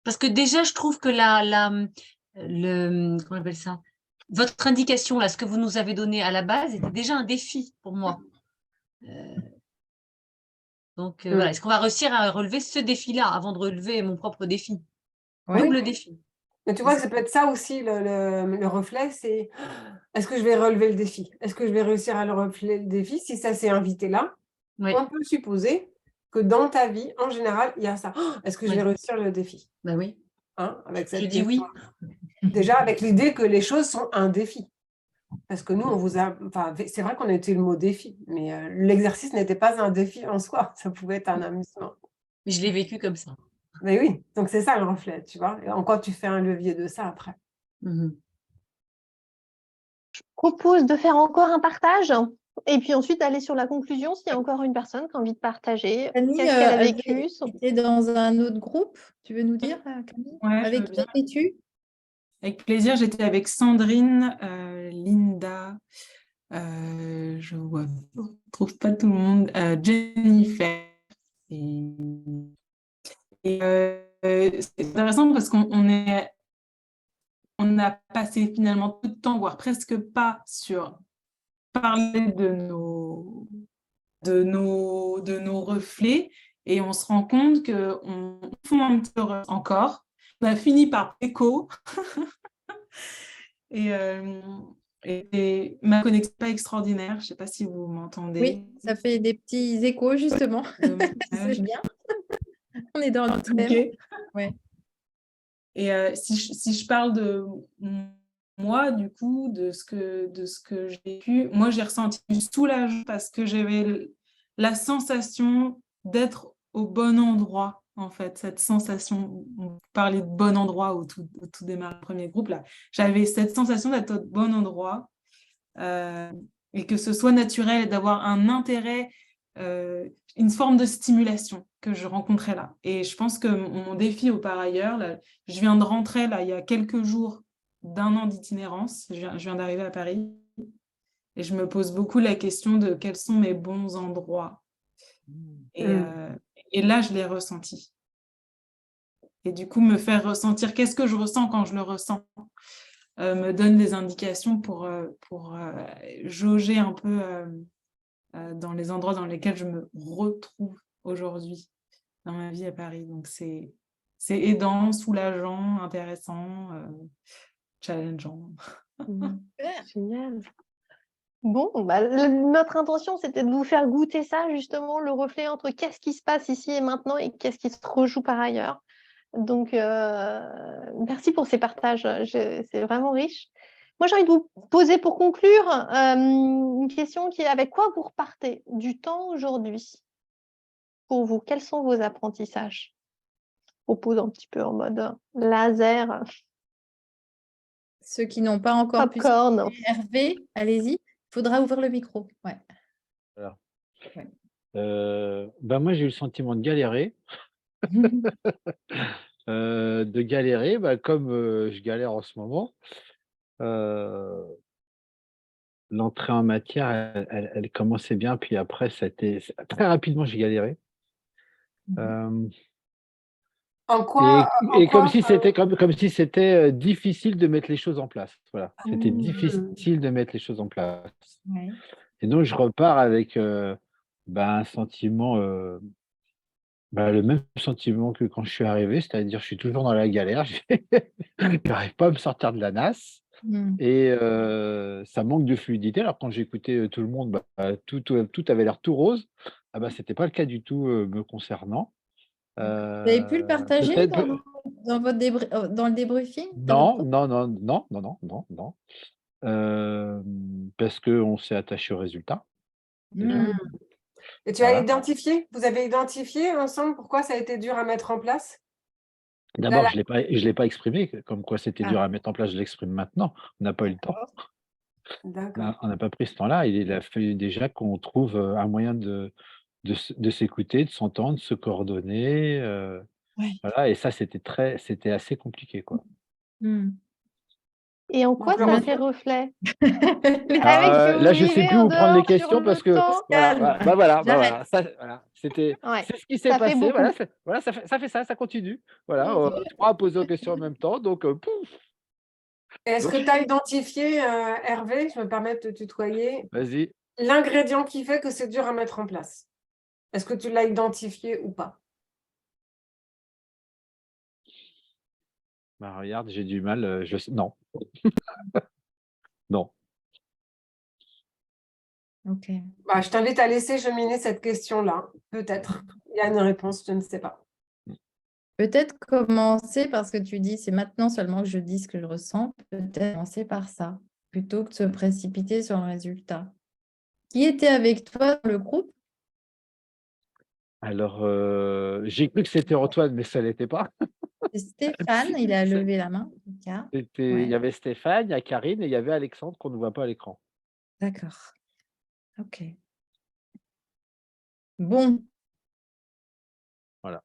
Parce que déjà, je trouve que comment on appelle ça? Votre indication, là, ce que vous nous avez donné à la base, était déjà un défi pour moi. Donc, voilà, est-ce qu'on va réussir à relever ce défi-là avant de relever mon propre défi? Double défi. Mais tu vois, ça peut être ça aussi, le reflet, c'est est-ce que je vais relever le défi? Est-ce que je vais réussir à le relever le défi? Si ça s'est invité là, on peut supposer que dans ta vie, en général, il y a ça. Est-ce que je vais réussir le défi? Ben oui. Avec cette Je dis oui. Déjà, avec l'idée que les choses sont un défi. Parce que nous, on vous a... Enfin, c'est vrai qu'on a été le mot défi, mais l'exercice n'était pas un défi en soi. Ça pouvait être un amusement. Mais je l'ai vécu comme ça. Mais oui, donc c'est ça le reflet, tu vois. Et en quoi tu fais un levier de ça après? Je propose de faire encore un partage et puis ensuite aller sur la conclusion s'il y a encore une personne qui a envie de partager. Camille, Qu'est-ce qu'elle a vécu? tu es dans un autre groupe, tu veux nous dire, Camille? Avec qui es-tu? Avec plaisir, j'étais avec Sandrine, Linda, je ne trouve pas tout le monde, Jennifer. C'est intéressant parce qu'on a passé finalement peu de temps, voire presque pas, sur parler de nos reflets, et on se rend compte qu'on fond un petit peu encore. On a fini par écho. et ma connexion n'est pas extraordinaire. Je ne sais pas si vous m'entendez. Oui, ça fait des petits échos, justement. C'est bien. On est dans le thème. Okay. Ouais. Et si je parle de moi, du coup, de ce que j'ai vécu, moi, j'ai ressenti du soulagement parce que j'avais la sensation d'être au bon endroit, en fait. Cette sensation, on parlait de bon endroit au tout démarrage du premier groupe, là. J'avais cette sensation d'être au bon endroit et que ce soit naturel, d'avoir un intérêt une forme de stimulation que je rencontrais là. Et je pense que mon défi par ailleurs, là, je viens de rentrer là, il y a quelques jours d'1 an d'itinérance. Je viens d'arriver à Paris. Et je me pose beaucoup la question de quels sont mes bons endroits. Et là, je l'ai ressenti. Et du coup, me faire ressentir qu'est-ce que je ressens quand je le ressens me donne des indications pour jauger un peu dans les endroits dans lesquels je me retrouve aujourd'hui dans ma vie à Paris. Donc, c'est aidant, soulageant, intéressant, challengeant. Génial. Bon, bah, notre intention, c'était de vous faire goûter ça, justement, le reflet entre qu'est-ce qui se passe ici et maintenant et qu'est-ce qui se rejoue par ailleurs. Donc, merci pour ces partages, c'est vraiment riche. Moi, j'ai envie de vous poser pour conclure une question qui est avec quoi vous repartez du temps aujourd'hui pour vous? Quels sont vos apprentissages? Je propose un petit peu en mode laser. Ceux qui n'ont pas encore pu Popcorn. s'exprimer, Hervé, allez-y. Il faudra ouvrir le micro. Ouais. Voilà. Ouais. Moi, j'ai eu le sentiment de galérer. De galérer, comme je galère en ce moment. L'entrée en matière, elle commençait bien, puis après, très rapidement, j'ai galéré. En quoi, Et comme si c'était difficile de mettre les choses en place. Voilà, c'était difficile de mettre les choses en place. Ouais. Et donc, je repars avec un sentiment, le même sentiment que quand je suis arrivé, c'est-à-dire je suis toujours dans la galère, je n'arrive pas à me sortir de la nasse. Et ça manque de fluidité. Alors, quand j'écoutais tout le monde, tout avait l'air tout rose. C'était pas le cas du tout me concernant. Vous avez pu le partager dans le débriefing? Non. Parce qu'on s'est attaché au résultat. Et tu as identifié, vous avez identifié ensemble pourquoi ça a été dur à mettre en place? D'abord, je l'ai pas exprimé, comme quoi c'était dur à mettre en place, je l'exprime maintenant. On n'a pas eu le temps. On n'a pas pris ce temps-là. Il a fallu déjà qu'on trouve un moyen de s'écouter, de s'entendre, de se coordonner. Voilà, et ça, c'était assez compliqué, quoi. Et en quoi ça fait reflet? Là, je ne sais plus où prendre les questions parce que c'est ce qui s'est passé. Voilà, ça fait ça continue. Voilà, 3 à poser aux questions en même temps. Donc, pouf. Est-ce que tu as identifié, Hervé, je me permets de te tutoyer, vas-y, l'ingrédient qui fait que c'est dur à mettre en place? Est-ce que tu l'as identifié ou pas? regarde, j'ai du mal. Non. Non. Ok. Je t'invite à laisser cheminer cette question-là. Peut-être. Il y a une réponse, je ne sais pas. Peut-être commencer parce que tu dis c'est maintenant seulement que je dis ce que je ressens. Peut-être commencer par ça, plutôt que de se précipiter sur le résultat. Qui était avec toi dans le groupe? Alors, j'ai cru que c'était Antoine, mais ça ne l'était pas. C'est Stéphane, il a levé la main. Il y avait Stéphane, il y a Karine et il y avait Alexandre qu'on ne voit pas à l'écran. D'accord. Ok. Bon. Voilà.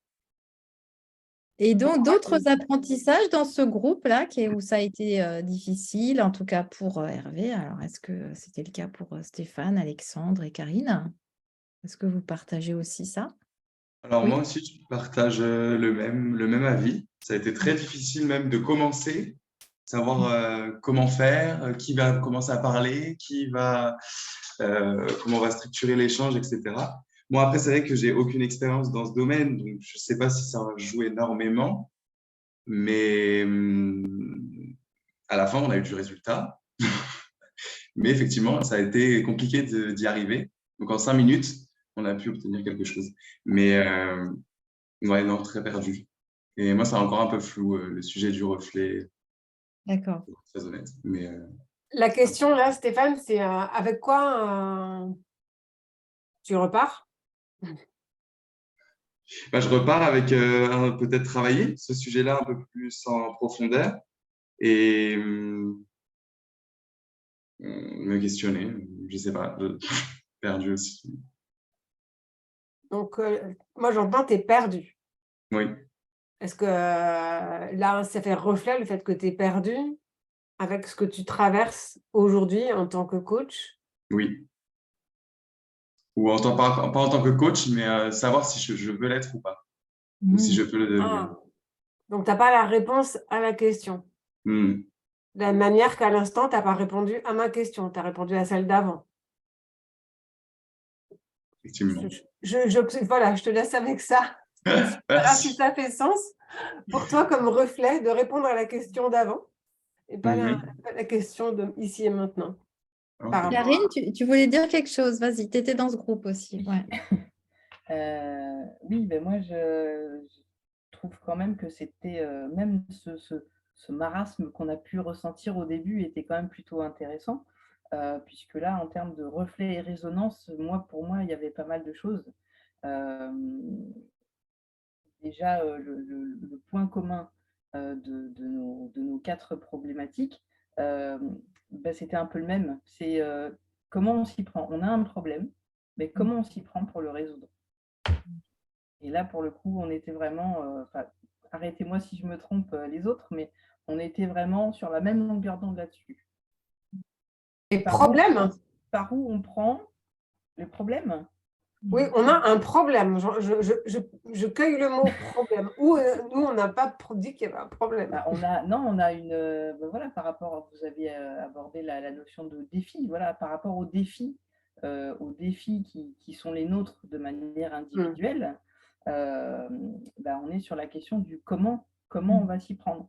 Et donc, d'autres apprentissages dans ce groupe-là où ça a été difficile, en tout cas pour Hervé. Alors, est-ce que c'était le cas pour Stéphane, Alexandre et Karine? Est-ce que vous partagez aussi ça? Alors Oui. moi aussi, je partage le même avis. Ça a été très difficile même de commencer, savoir comment faire, qui va commencer à parler, comment on va structurer l'échange, etc. Moi, après, c'est vrai que j'ai aucune expérience dans ce domaine, donc je ne sais pas si ça joue énormément, mais à la fin, on a eu du résultat. Mais effectivement, ça a été compliqué d'y arriver. Donc en 5 minutes, on a pu obtenir quelque chose. Mais ouais, non, très perdu. Et moi, c'est encore un peu flou, le sujet du reflet. D'accord. Très honnête. Mais, la question là, Stéphane, c'est avec quoi tu repars? Je repars avec peut-être travailler ce sujet-là un peu plus en profondeur et me questionner. Je ne sais pas, perdu aussi. Donc, moi, j'entends, tu es perdu. Oui. Est-ce que là, ça fait reflet le fait que tu es perdu avec ce que tu traverses aujourd'hui en tant que coach? Oui. Ou pas en tant que coach, mais savoir si je veux l'être ou pas. Ou si je peux le devenir. Ah. Donc, tu n'as pas la réponse à la question. Hmm. De la même manière qu'à l'instant, tu n'as pas répondu à ma question, tu as répondu à celle d'avant. Effectivement. Voilà, je te laisse avec ça. Alors, si ça fait sens pour toi comme reflet de répondre à la question d'avant et pas la question de ici et maintenant. Ok. Par rapport Karine, tu voulais dire quelque chose? Vas-y, tu étais dans ce groupe aussi. Ouais. Oui, ben moi, je trouve quand même que c'était, même ce marasme qu'on a pu ressentir au début était quand même plutôt intéressant, puisque là, en termes de reflet et résonance, pour moi, il y avait pas mal de choses. Déjà, le point commun de nos 4 problématiques, bah, c'était un peu le même. C'est comment on s'y prend. On a un problème, mais comment on s'y prend pour le résoudre. Et là, pour le coup, on était vraiment, arrêtez-moi si je me trompe les autres, mais on était vraiment sur la même longueur d'onde là-dessus. Et problème? Par où on prend le problème? Oui, on a un problème. Je cueille le mot problème. Ou nous, on n'a pas dit qu'il y avait un problème. Bah, on a une. Voilà, par rapport, vous avez abordé la notion de défi. Voilà, par rapport aux défis qui sont les nôtres de manière individuelle, bah, on est sur la question du comment on va s'y prendre.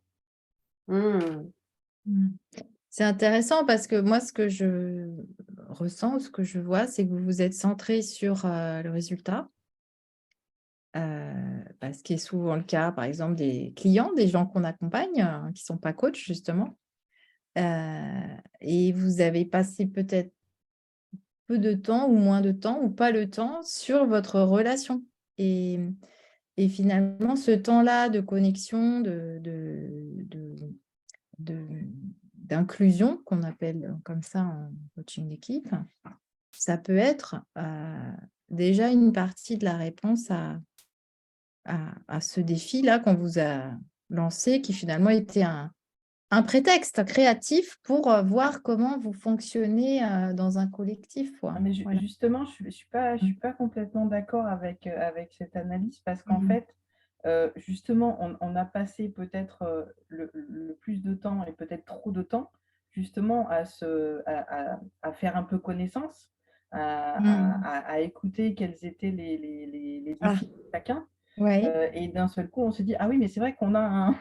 C'est intéressant parce que moi, ce que je ressens, ce que je vois, c'est que vous vous êtes centré sur le résultat. Ce qui est souvent le cas, par exemple, des clients, des gens qu'on accompagne, qui ne sont pas coachs, justement. Et vous avez passé peut-être peu de temps ou moins de temps ou pas le temps sur votre relation. Et finalement, ce temps-là de connexion, d'inclusion, qu'on appelle comme ça en coaching d'équipe, ça peut être déjà une partie de la réponse à ce défi-là qu'on vous a lancé, qui finalement était un prétexte créatif pour voir comment vous fonctionnez dans un collectif. Mais Voilà. justement, je ne suis pas complètement d'accord avec cette analyse parce qu'en fait, justement, on a passé peut-être le plus de temps et peut-être trop de temps justement à faire un peu connaissance, à écouter quels étaient les défis de chacun. Ouais. Et d'un seul coup, on se dit, ah oui, mais c'est vrai qu'on a un...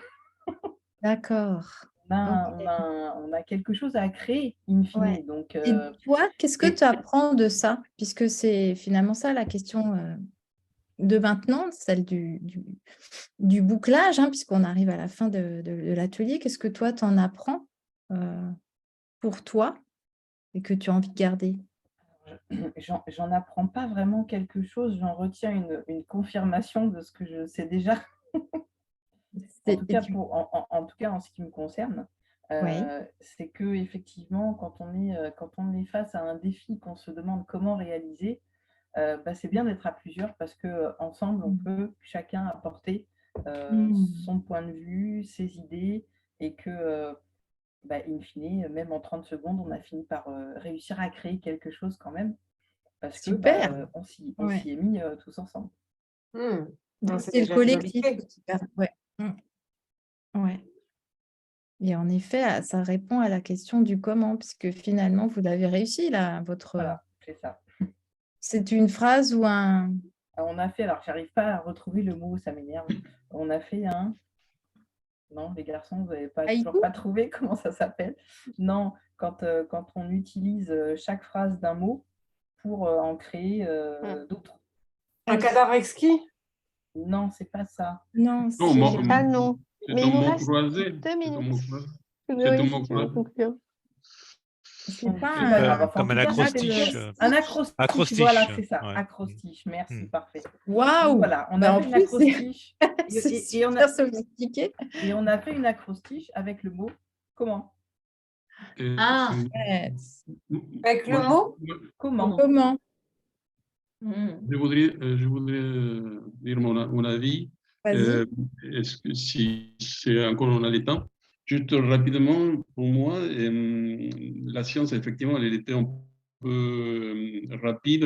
D'accord. on a quelque chose à créer, in fine. Ouais. Donc, et toi, qu'est-ce que tu apprends de ça? Puisque c'est finalement ça la question de maintenant, celle du bouclage, puisqu'on arrive à la fin de l'atelier. Qu'est-ce que toi, tu en apprends pour toi et que tu as envie de garder? J'en apprends pas vraiment quelque chose, j'en retiens une confirmation de ce que je sais déjà. En tout cas, en tout cas, en ce qui me concerne, c'est que effectivement, quand on est face à un défi, qu'on se demande comment réaliser, c'est bien d'être à plusieurs parce qu'ensemble, on peut chacun apporter son point de vue, ses idées, et que, in fine, même en 30 secondes, on a fini par réussir à créer quelque chose quand même, parce que on s'y est mis tous ensemble. C'est le collectif. Ouais. Ouais. Et en effet, ça répond à la question du comment, puisque finalement, vous l'avez réussi, là, Voilà, c'est ça. C'est une phrase ou un... On a fait, alors j'arrive pas à retrouver le mot, ça m'énerve. On a fait un... Non, les garçons, vous n'avez toujours pas trouvé comment ça s'appelle. Non, quand on utilise chaque phrase d'un mot pour en créer d'autres. Un cadavre exquis? Non, c'est pas ça. Non, c'est pas non. Mais il nous reste 2 minutes. C'est pas comme un acrostiche. Un acrostiche, voilà, c'est ça. Ouais. Acrostiche, merci, parfait. Waouh! Voilà, on a fait une acrostiche. C'est super sophistiqué. Et on a fait une acrostiche avec le mot comment. Avec le mot comment. Comment? Mm. Je voudrais dire mon avis. Vas-y. Est-ce que si c'est encore on a le temps, juste rapidement, pour moi, la science, effectivement, elle était un peu rapide.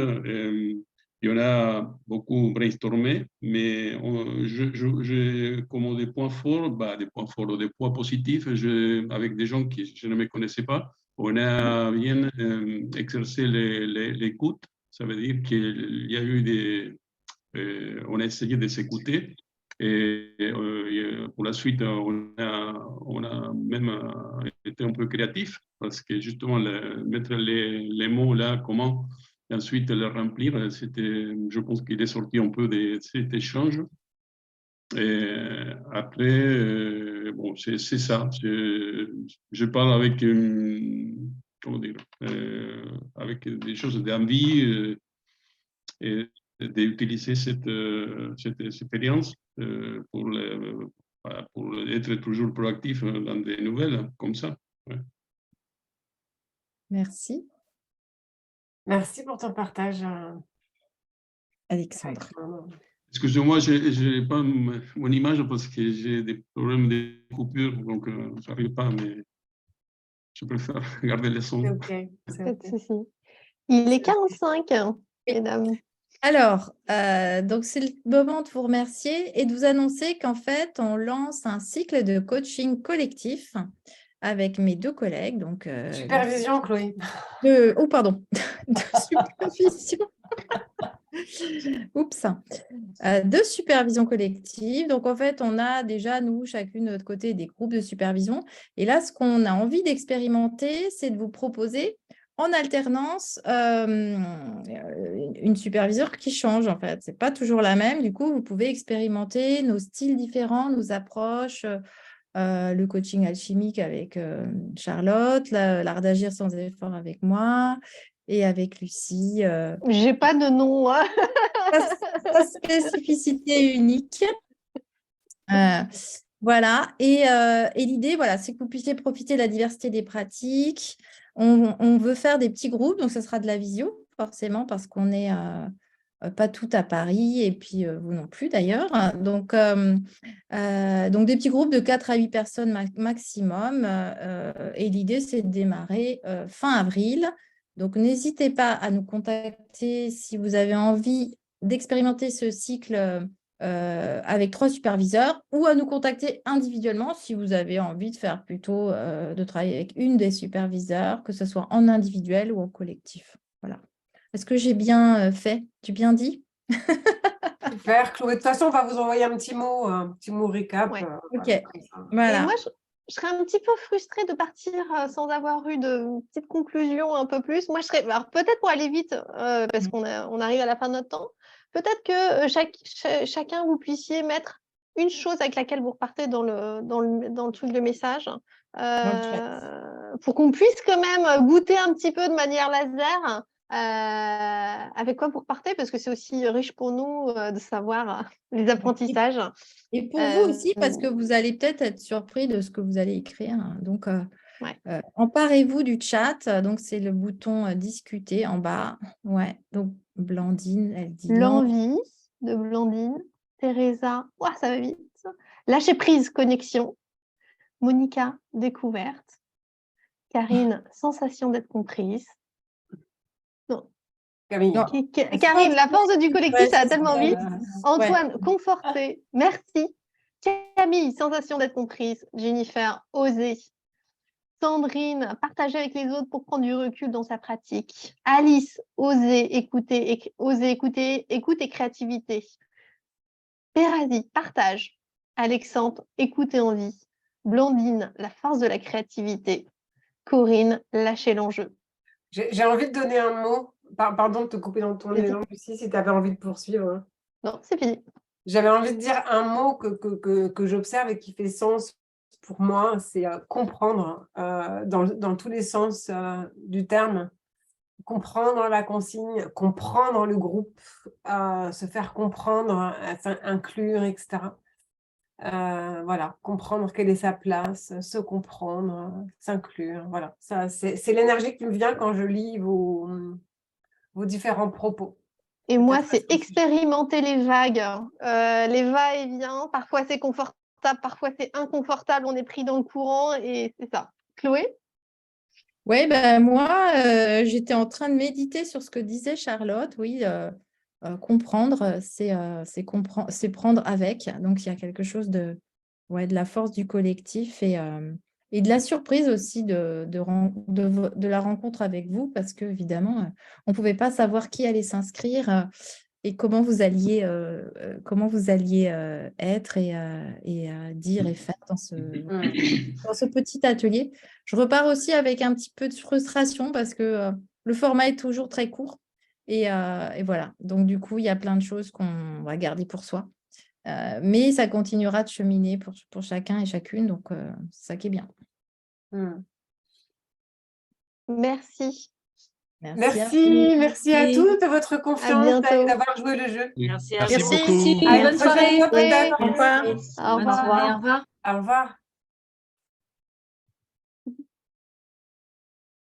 Et on a beaucoup brainstormé, mais comme des points forts, des points forts ou des points positifs, avec des gens que je ne me connaissais pas, on a bien exercé l'écoute. Ça veut dire qu'il y a eu on a essayé de s'écouter et pour la suite, on a même été un peu créatif parce que justement, mettre les mots là, comment, et ensuite les remplir, je pense qu'il est sorti un peu de cet échange. Et après, bon, c'est ça. Je parle avec, comment dire, avec des choses d'envie et d'utiliser cette expérience pour être toujours proactif dans des nouvelles comme ça. Ouais. Merci. Merci pour ton partage, Alexandre. Excusez-moi, je n'ai pas mon image parce que j'ai des problèmes de coupure, donc je n'arrive pas, mais je préfère garder le son. Okay. Pas de souci. Il est 45, mesdames. Alors, donc c'est le moment de vous remercier et de vous annoncer qu'en fait, on lance un cycle de coaching collectif avec mes 2 collègues. Donc, Supervision, Chloé. Oh, pardon. De supervision. Oups. De supervision collective. Donc, en fait, on a déjà, nous, chacune de notre côté, des groupes de supervision. Et là, ce qu'on a envie d'expérimenter, c'est de vous proposer en alternance une superviseure qui change, en fait. Ce n'est pas toujours la même. Du coup, vous pouvez expérimenter nos styles différents, nos approches, le coaching alchimique avec Charlotte, l'art d'agir sans effort avec moi et avec Lucie. J'ai pas de nom. Hein. Sa spécificité unique. Voilà. Et l'idée, voilà, c'est que vous puissiez profiter de la diversité des pratiques. On veut faire des petits groupes, donc ce sera de la visio, forcément, parce qu'on n'est pas tout à Paris, et puis vous non plus d'ailleurs. Donc des petits groupes de 4 à 8 personnes maximum. Et l'idée, c'est de démarrer fin avril. Donc, n'hésitez pas à nous contacter si vous avez envie d'expérimenter ce cycle avec 3 superviseurs ou à nous contacter individuellement si vous avez envie de faire plutôt de travailler avec une des superviseurs, que ce soit en individuel ou en collectif. Voilà. Est-ce que j'ai bien fait? Tu bien dit? Super, Chloé. De toute façon, on va vous envoyer un petit mot récap. Ouais. Ok. Voilà. Et moi, je serais un petit peu frustrée de partir sans avoir eu de petite conclusion un peu plus. Moi, je serais, alors peut-être pour aller vite, parce qu'on arrive à la fin de notre temps, peut-être que chacun, vous puissiez mettre une chose avec laquelle vous repartez dans le truc de message, pour qu'on puisse quand même goûter un petit peu de manière laser. Avec quoi vous repartez, parce que c'est aussi riche pour nous de savoir les apprentissages. Et pour vous aussi, parce que vous allez peut-être être surpris de ce que vous allez écrire. Donc, emparez-vous du chat. Donc, c'est le bouton discuter en bas. Ouais. Donc, Blandine, elle dit l'envie de Blandine. Teresa, ça va vite. Lâcher prise, connexion. Monica, découverte. Karine, sensation d'être comprise. Non. Camille. Non. Karine, la force du collectif, ça va tellement vite. Antoine, conforté. Merci. Camille, sensation d'être comprise. Jennifer, oser. Sandrine, partager avec les autres pour prendre du recul dans sa pratique. Alice, oser écouter, écoute et créativité. Pérasi, partage. Alexandre, écoute et envie. Blandine, la force de la créativité. Corinne, lâcher l'enjeu. J'ai envie de donner un mot. Pardon de te couper dans ton élan, Lucie, si tu avais envie de poursuivre. Non, c'est fini. J'avais envie de dire un mot que j'observe et qui fait sens pour moi, c'est comprendre dans tous les sens du terme. Comprendre la consigne, comprendre le groupe, se faire comprendre, inclure, etc. Voilà, comprendre quelle est sa place, se comprendre, s'inclure. Voilà, ça, c'est l'énergie qui me vient quand je lis vos différents propos. Et moi, c'est expérimenter les vagues, les va-et-vient. Parfois, c'est confortable, parfois, c'est inconfortable. On est pris dans le courant et c'est ça. Chloé? Oui, ben moi, j'étais en train de méditer sur ce que disait Charlotte. Oui, comprendre, c'est prendre avec. Donc, il y a quelque chose de la force du collectif et de la surprise aussi de la rencontre avec vous, parce qu'évidemment, on ne pouvait pas savoir qui allait s'inscrire et comment vous alliez être et dire et faire dans ce petit atelier. Je repars aussi avec un petit peu de frustration parce que le format est toujours très court. Et voilà. Donc, du coup, il y a plein de choses qu'on va garder pour soi. Mais ça continuera de cheminer pour chacun et chacune. Donc, c'est ça qui est bien. Merci. Merci à tous de votre confiance, d'avoir joué le jeu. Merci Merci beaucoup. Bonne soirée. Peut-être. Au revoir. Bonne soirée. Au revoir. Au revoir.